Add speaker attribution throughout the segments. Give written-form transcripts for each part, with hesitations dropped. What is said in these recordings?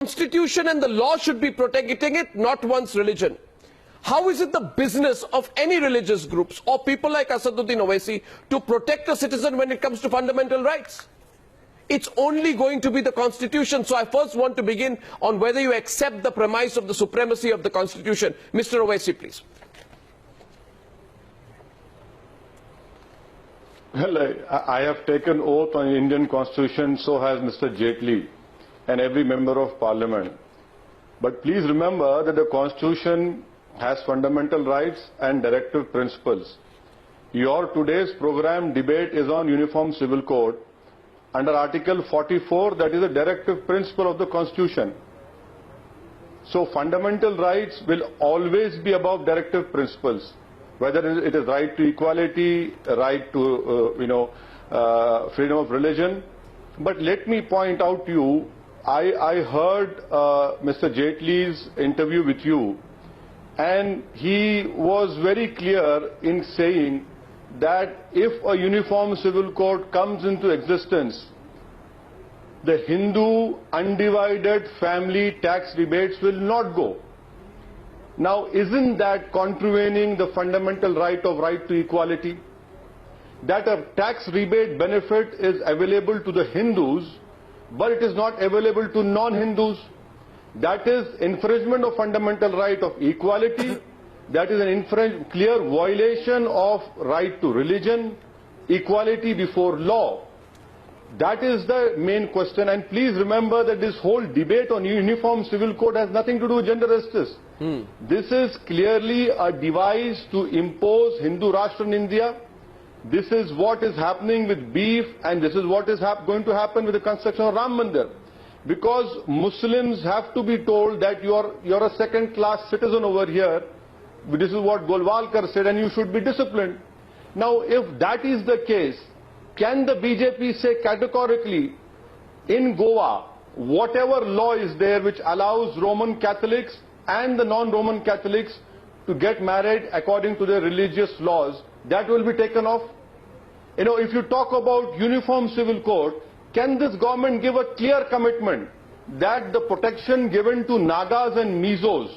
Speaker 1: Constitution and the law should be protecting it, not one's religion. How is it the business of any religious groups or people like Asaduddin Owaisi to protect a citizen when it comes to fundamental rights? It's only going to be the Constitution. So I first want to begin on whether you accept the premise of the supremacy of the Constitution. Mr. Owaisi, please.
Speaker 2: Well, I have taken oath on the Indian Constitution, so has Mr. Jaitley and every member of Parliament. But please remember that the Constitution has fundamental rights and directive principles. Your today's program debate is on Uniform Civil Code. Under Article 44, that is a directive principle of the Constitution. So fundamental rights will always be above directive principles, whether it is right to equality, right to freedom of religion. But let me point out to you, I heard Mr. Jaitley's interview with you, and he was very clear in saying that if a uniform civil code comes into existence, the Hindu undivided family tax rebates will not go. Now, isn't that contravening the fundamental right to equality? That a tax rebate benefit is available to the Hindus, but it is not available to non-Hindus. That is infringement of fundamental right of equality. That is an clear violation of right to religion, equality before law. That is the main question. And please remember that this whole debate on uniform civil code has nothing to do with gender justice. This is clearly a device to impose Hindu Rashtra in India. This is what is happening with beef, and this is what is going to happen with the construction of Ram Mandir. Because Muslims have to be told that you're a second-class citizen over here. This is what Golwalkar said, and you should be disciplined. Now, if that is the case, can the BJP say categorically, in Goa, whatever law is there which allows Roman Catholics and the non-Roman Catholics to get married according to their religious laws, that will be taken off? If you talk about uniform civil code, can this government give a clear commitment that the protection given to Nagas and Mizos,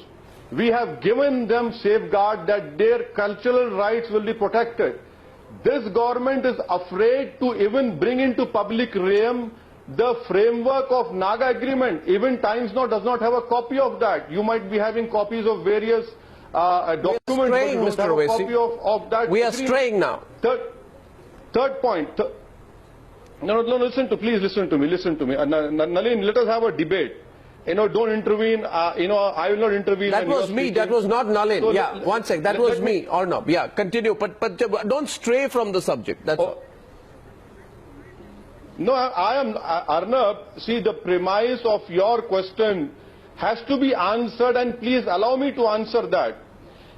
Speaker 2: we have given them safeguard that their cultural rights will be protected? This government is afraid to even bring into public realm the framework of Naga agreement. Even Times Now does not have a copy of that. You might be having copies of various documents, but you don't have a copy of that.
Speaker 1: We are straying now.
Speaker 2: Third point. No, please listen to me. Nalin, let us have a debate. Don't intervene. I will not intervene.
Speaker 1: That was me. That was not Nalin. So yeah, one sec. That was me. Arnab. Yeah, continue. But don't stray from the subject. That's all.
Speaker 2: No, I am Arnab. See, the premise of your question has to be answered, and please allow me to answer that.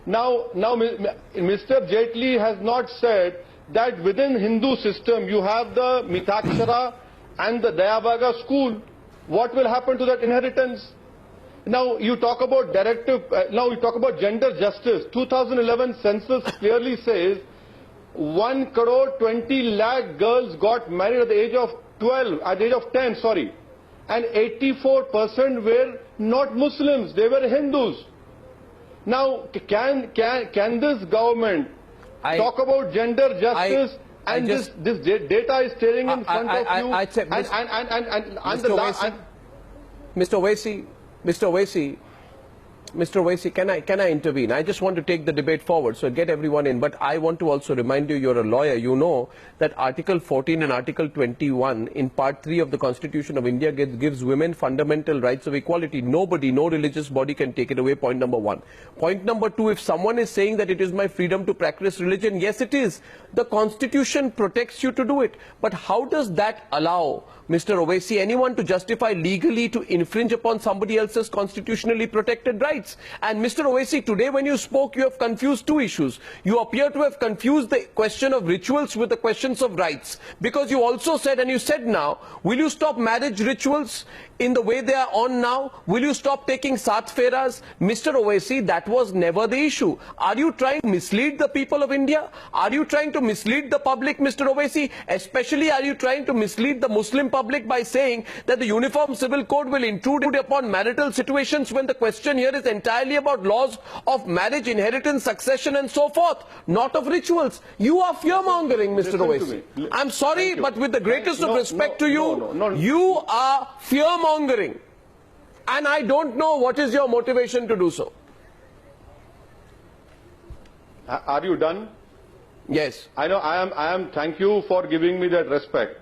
Speaker 2: Now, Mr. Jaitley has not said that within Hindu system you have the Mitakshara and the Dayabaga school. What will happen to that inheritance? Now you talk about now you talk about gender justice. 2011 census clearly says 1.20 lakh girls got married at the age of 10, sorry. And 84% were not Muslims, they were Hindus. Now can this government talk about gender justice and this data is staring in front of you?
Speaker 1: Mr. Owaisi, can I intervene? I just want to take the debate forward, so get everyone in. But I want to also remind you, you're a lawyer. You know that Article 14 and Article 21 in Part 3 of the Constitution of India gives women fundamental rights of equality. Nobody, no religious body can take it away, point number one. Point number two, if someone is saying that it is my freedom to practice religion, yes it is. The Constitution protects you to do it. But how does that allow, Mr. Owaisi, anyone to justify legally to infringe upon somebody else's constitutionally protected rights? rights. And Mr. Owaisi, today when you spoke, you have confused two issues. You appear to have confused the question of rituals with the questions of rights. Because you also said, and you said now, will you stop marriage rituals in the way they are on now? Will you stop taking Sat Feras? Mr. Owaisi, that was never the issue. Are you trying to mislead the people of India? Are you trying to mislead the public, Mr. Owaisi? Especially, are you trying to mislead the Muslim public by saying that the Uniform Civil Code will intrude upon marital situations, when the question here is entirely about laws of marriage, inheritance, succession and so forth, not of rituals? You are fear-mongering, Mr. Owaisi. I'm sorry, but with the greatest of respect to you, you are fear-mongering. And I don't know what is your motivation to do so.
Speaker 2: Are you done?
Speaker 1: Yes.
Speaker 2: I know I am. Thank you for giving me that respect.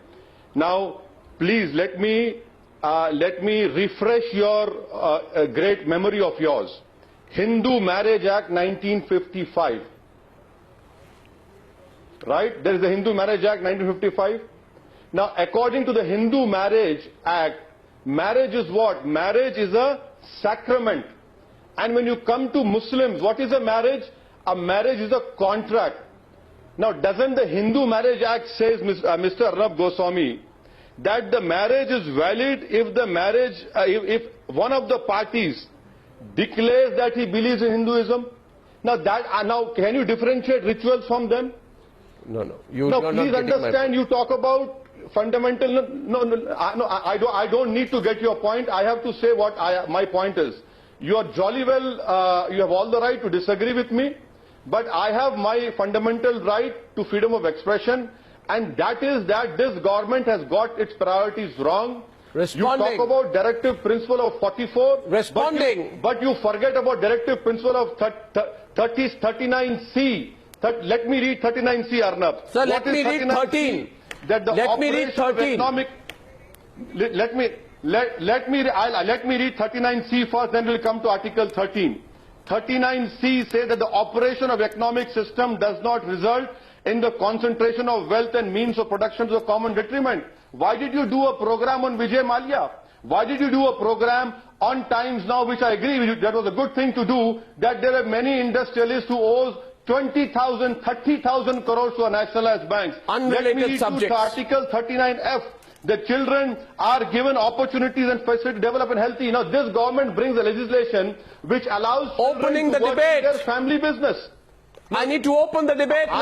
Speaker 2: Now, please let me refresh your great memory of yours. Hindu Marriage Act 1955. Right? There is the Hindu Marriage Act 1955. Now, according to the Hindu Marriage Act, marriage is what? Marriage is a sacrament. And when you come to Muslims, what is a marriage? A marriage is a contract. Now, doesn't the Hindu Marriage Act says, Mr. Arnab Goswami, that the marriage is valid if the marriage, if one of the parties declares that he believes in Hinduism? Now, now can you differentiate rituals from them?
Speaker 1: No.
Speaker 2: Please understand, you talk about fundamental. I don't need to get your point. I have to say what my point is. You are jolly well, you have all the right to disagree with me, but I have my fundamental right to freedom of expression, and that is that this government has got its priorities wrong.
Speaker 1: Responding.
Speaker 2: You talk about directive principle of 44.
Speaker 1: Responding.
Speaker 2: But you forget about directive principle of 39C. Let me read 39C, Arnab.
Speaker 1: Sir, let me read 13.
Speaker 2: That the
Speaker 1: let me read 13.
Speaker 2: Let me read 39C first, then we'll come to Article 13. 39C says that the operation of economic system does not result in the concentration of wealth and means of production to the common detriment. Why did you do a program on Vijay Mallya? Why did you do a program on Times Now, which I agree with you, that was a good thing to do, that there are many industrialists who owe 20,000, 30,000 crores to a nationalized banks.
Speaker 1: Unrelated subjects.
Speaker 2: Article 39F. The children are given opportunities and facilities to develop and healthy. Now, this government brings a legislation which allows
Speaker 1: opening the
Speaker 2: to work
Speaker 1: debate.
Speaker 2: in their family business.
Speaker 1: I need to open the debate now.